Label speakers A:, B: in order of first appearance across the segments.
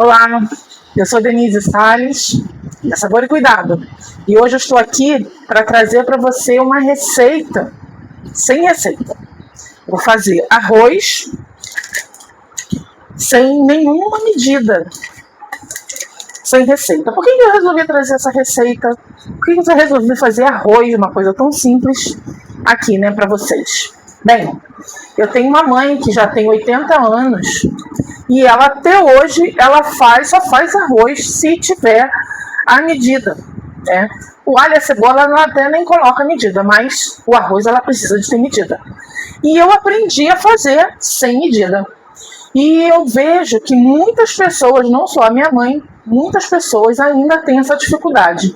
A: Olá, eu sou Denise Salles, da Sabor e Cuidado, e hoje eu estou aqui para trazer para você uma receita sem receita. Eu vou fazer arroz sem nenhuma medida, sem receita. Por que eu resolvi trazer essa receita? Por que eu resolvi fazer arroz, uma coisa tão simples, aqui, né, para vocês? Bem, eu tenho uma mãe que já tem 80 anos e ela até hoje só faz arroz se tiver a medida, né? O alho e a cebola ela até nem coloca a medida, mas o arroz ela precisa de ter medida. E eu aprendi a fazer sem medida. E eu vejo que muitas pessoas, não só a minha mãe, muitas pessoas ainda têm essa dificuldade.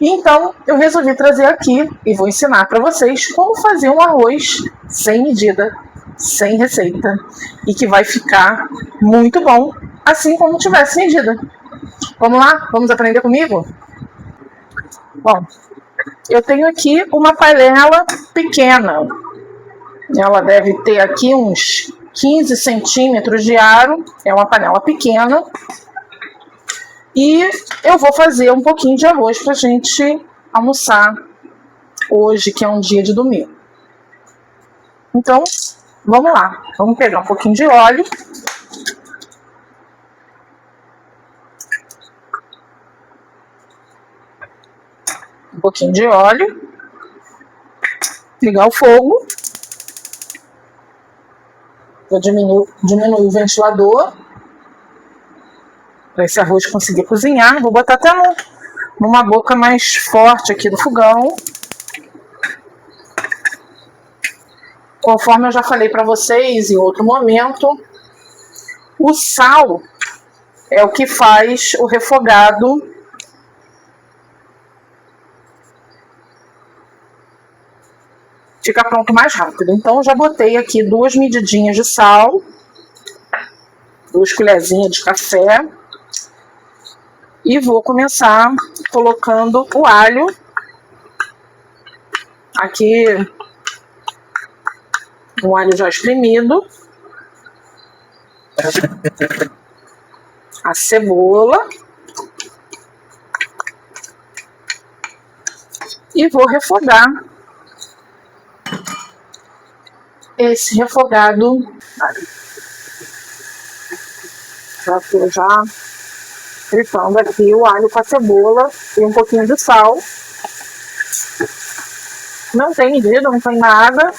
A: Então, eu resolvi trazer aqui e vou ensinar para vocês como fazer um arroz sem medida, sem receita, e que vai ficar muito bom, assim como tivesse medida. Vamos lá? Vamos aprender comigo? Bom, eu tenho aqui uma panela pequena. Ela deve ter aqui uns 15 centímetros de aro, é uma panela pequena. E eu vou fazer um pouquinho de arroz para a gente almoçar hoje, que é um dia de domingo. Então, vamos lá. Vamos pegar um pouquinho de óleo. Um pouquinho de óleo. Ligar o fogo. Vou diminuir o ventilador para esse arroz conseguir cozinhar. Vou botar até numa boca mais forte aqui do fogão. Conforme eu já falei para vocês em outro momento, o sal é o que faz o refogado ficar pronto mais rápido. Então, eu já botei aqui 2 medidinhas de sal, 2 colherzinhas de café. E vou começar colocando o alho. Aqui, um alho já espremido. A cebola. E vou refogar esse refogado. Já fritando aqui o alho com a cebola e um pouquinho de sal. Não tem medida, não tem nada.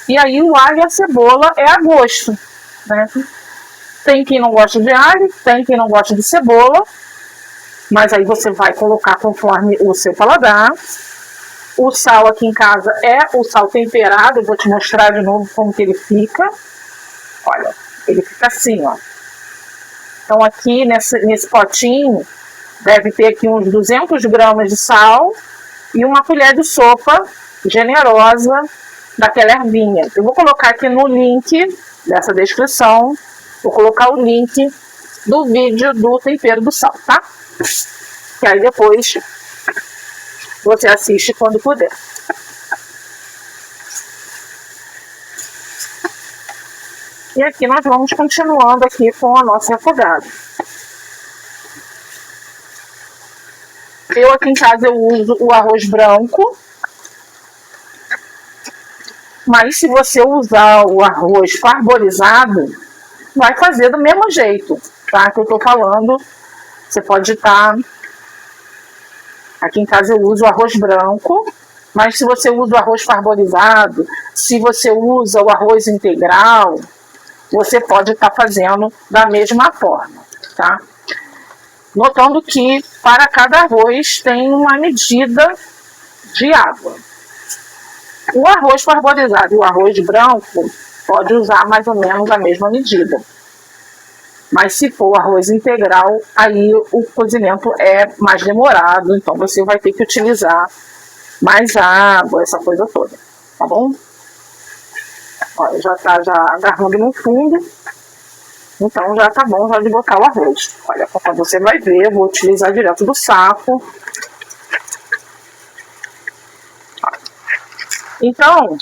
A: E aí o alho e a cebola é a gosto, né? Tem quem não gosta de alho, tem quem não gosta de cebola, mas aí você vai colocar conforme o seu paladar. O sal aqui em casa é o sal temperado, eu vou te mostrar de novo como que ele fica. Olha, ele fica assim, ó. Então aqui nesse potinho deve ter aqui uns 200 gramas de sal e uma colher de sopa generosa daquela ervinha. Eu vou colocar aqui no link dessa descrição, vou colocar o link do vídeo do tempero do sal, tá? Que aí depois você assiste quando puder. E aqui nós vamos continuando aqui com a nossa refogada. Eu aqui em casa eu uso o arroz branco. Mas se você usar o arroz parbolizado, vai fazer do mesmo jeito, tá? Que eu tô falando. Você pode estar... Aqui em casa eu uso o arroz branco. Mas se você usa o arroz parbolizado, se você usa o arroz integral, você pode estar fazendo da mesma forma, tá? Notando que para cada arroz tem uma medida de água. O arroz parbolizado e o arroz branco pode usar mais ou menos a mesma medida. Mas se for arroz integral, aí o cozimento é mais demorado, então você vai ter que utilizar mais água, essa coisa toda, tá bom? Olha, já tá agarrando no fundo, então já tá bom já de botar o arroz. Olha, como você vai ver, eu vou utilizar direto do saco. Então,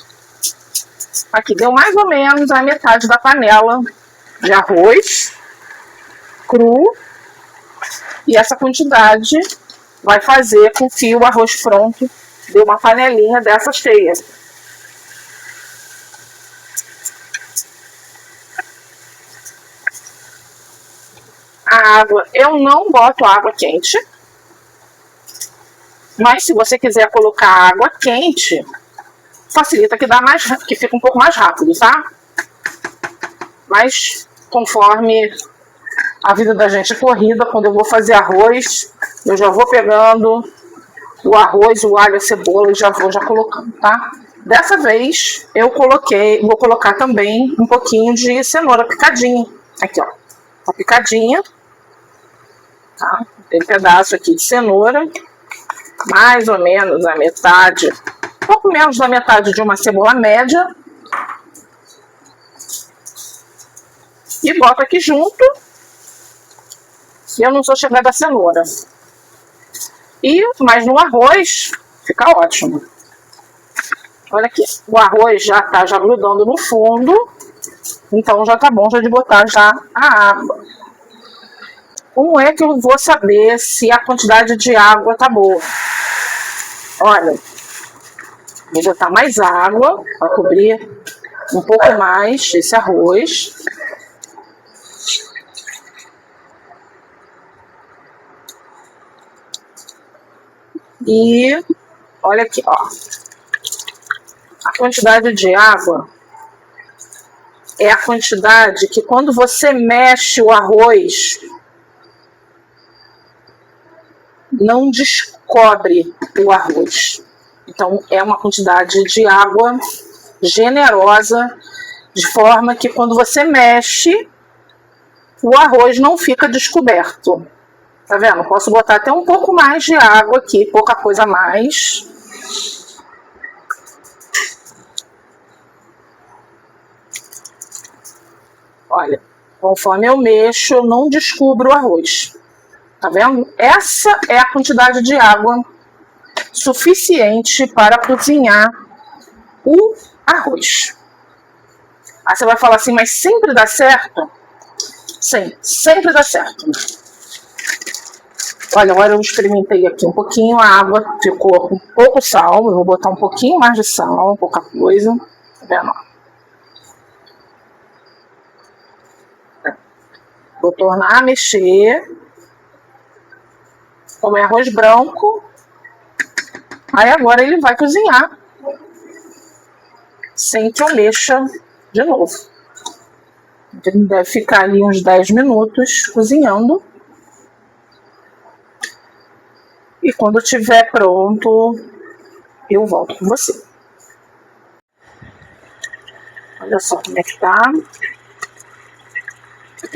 A: aqui deu mais ou menos a metade da panela de arroz cru. E essa quantidade vai fazer com que o arroz pronto dê uma panelinha dessa cheia. A água, eu não boto água quente. Mas se você quiser colocar água quente, facilita que fica um pouco mais rápido, tá? Mas conforme a vida da gente é corrida, quando eu vou fazer arroz, eu já vou pegando o arroz, o alho, a cebola e já vou colocando, tá? Dessa vez eu vou colocar também um pouquinho de cenoura picadinha. Aqui, ó, a picadinha, tá? Tem um pedaço aqui de cenoura, mais ou menos a metade, pouco menos da metade de uma cebola média. E boto aqui junto. Eu não sou chegada a cenoura. Mas no arroz fica ótimo. Olha aqui, o arroz já tá grudando no fundo. Então já tá bom de botar já a água. Como é que eu vou saber se a quantidade de água tá boa? Olha, vou botar mais água para cobrir um pouco mais esse arroz. E olha aqui, ó. A quantidade de água é a quantidade que quando você mexe o arroz, não descobre o arroz. Então é uma quantidade de água generosa, de forma que quando você mexe, o arroz não fica descoberto. Tá vendo? Posso botar até um pouco mais de água aqui, pouca coisa a mais. Olha, conforme eu mexo, eu não descubro o arroz. Tá vendo? Essa é a quantidade de água suficiente para cozinhar o arroz. Aí você vai falar assim, mas sempre dá certo? Sim, sempre dá certo. Olha, agora eu experimentei aqui um pouquinho, a água ficou com pouco sal, eu vou botar um pouquinho mais de sal, pouca coisa, tá vendo? Vou tornar a mexer, como é arroz branco, aí agora ele vai cozinhar, sem que eu mexa de novo. Ele deve ficar ali uns 10 minutos cozinhando. E quando estiver pronto, eu volto com você. Olha só como é que tá.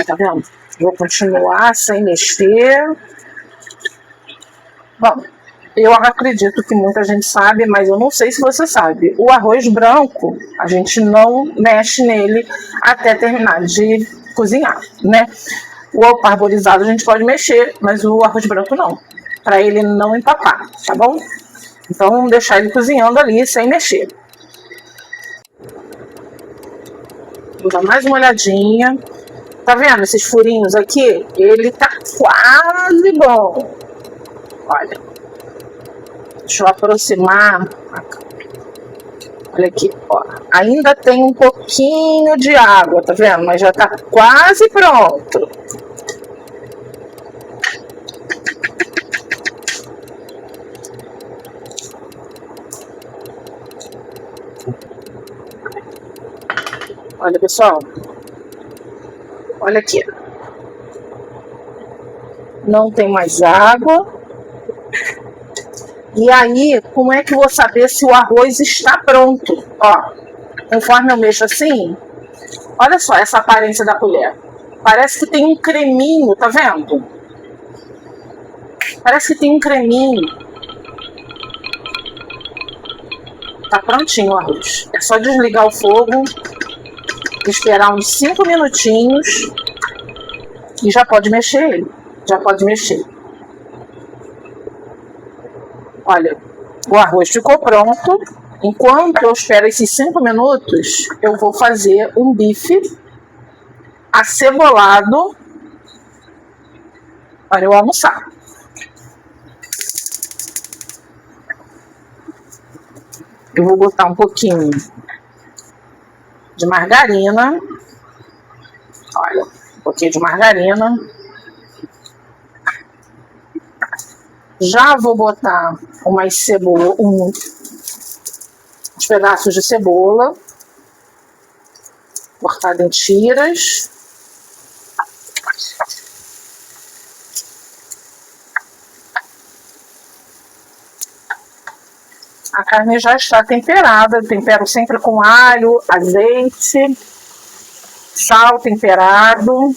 A: Tá vendo? Vou continuar sem mexer. Bom, eu acredito que muita gente sabe, mas eu não sei se você sabe. O arroz branco, a gente não mexe nele até terminar de cozinhar, né? O parboilizado a gente pode mexer, mas o arroz branco não. Para ele não empapar, tá bom? Então vamos deixar ele cozinhando ali sem mexer. Vou dar mais uma olhadinha. Tá vendo esses furinhos aqui? Ele tá quase bom. Olha. Deixa eu aproximar. Olha aqui, ó. Ainda tem um pouquinho de água, tá vendo? Mas já tá quase pronto. Olha, pessoal. Olha aqui. Não tem mais água. E aí, como é que eu vou saber se o arroz está pronto? Ó, conforme eu mexo assim, olha só essa aparência da colher. Parece que tem um creminho, tá vendo? Parece que tem um creminho. Tá prontinho o arroz. É só desligar o fogo, esperar uns 5 minutinhos e já pode mexer ele. Já pode mexer. Olha, o arroz ficou pronto. Enquanto eu espero esses 5 minutos, eu vou fazer um bife acebolado para eu almoçar. Eu vou botar um pouquinho de margarina. Olha, um pouquinho de margarina. Já vou botar uns pedaços de cebola cortada em tiras. A carne já está temperada, tempero sempre com alho, azeite, sal temperado.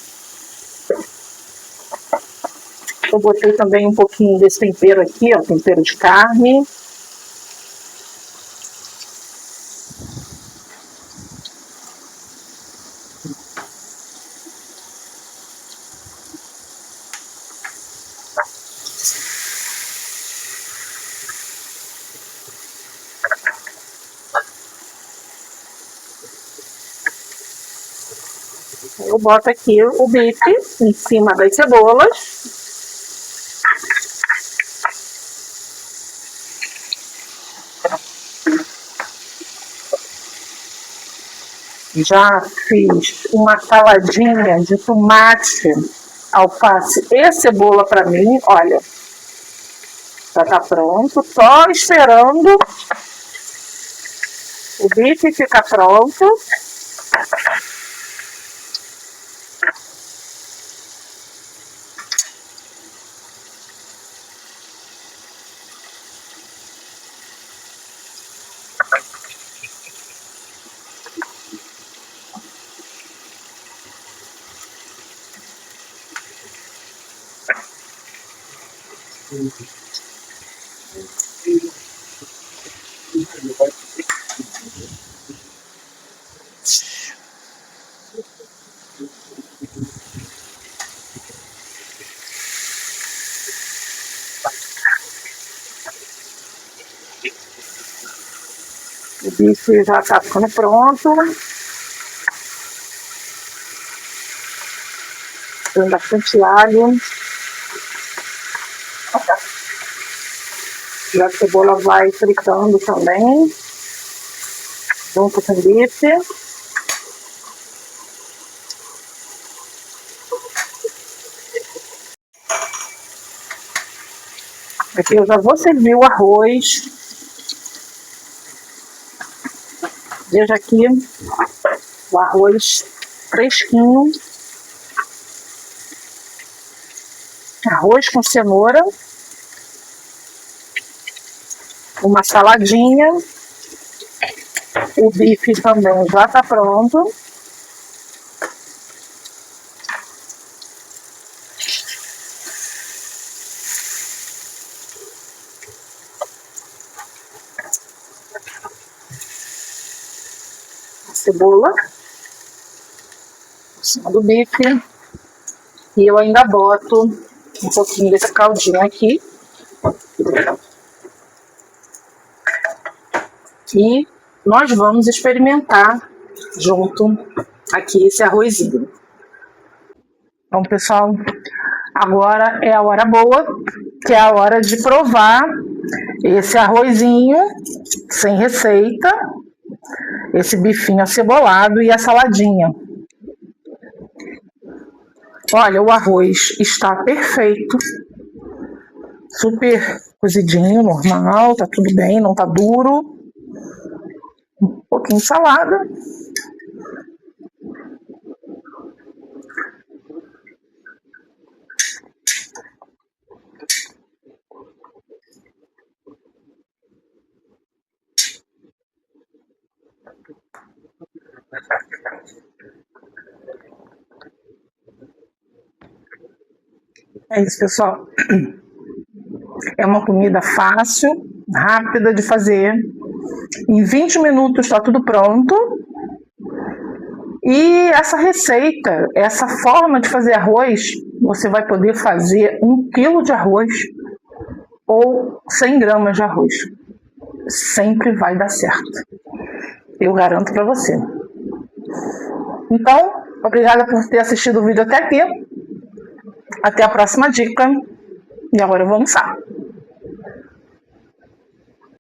A: Eu botei também um pouquinho desse tempero aqui, ó, tempero de carne. Eu boto aqui o bife em cima das cebolas. Já fiz uma saladinha de tomate, alface e cebola para mim. Olha, já tá pronto. Só esperando o bife ficar pronto. O bife já está ficando pronto. Tem bastante alho. E a cebola vai fritando também, junto com o bife. Aqui eu já vou servir o arroz. Veja aqui o arroz fresquinho. Arroz com cenoura. Uma saladinha. O bife também já está pronto. A cebola em cima do bife. E eu ainda boto um pouquinho desse caldinho aqui. E nós vamos experimentar junto aqui esse arrozinho. Então, pessoal, agora é a hora boa, que é a hora de provar esse arrozinho sem receita, esse bifinho acebolado e a saladinha. Olha, o arroz está perfeito, super cozidinho, normal, tá tudo bem, não tá duro. Um pouquinho de salada. É isso, pessoal. É uma comida fácil, rápida de fazer. Em 20 minutos está tudo pronto. E essa receita, essa forma de fazer arroz, você vai poder fazer 1 quilo de arroz ou 100 gramas de arroz. Sempre vai dar certo. Eu garanto para você. Então, Obrigada por ter assistido o vídeo até aqui. Até a próxima dica. E agora eu vou almoçar.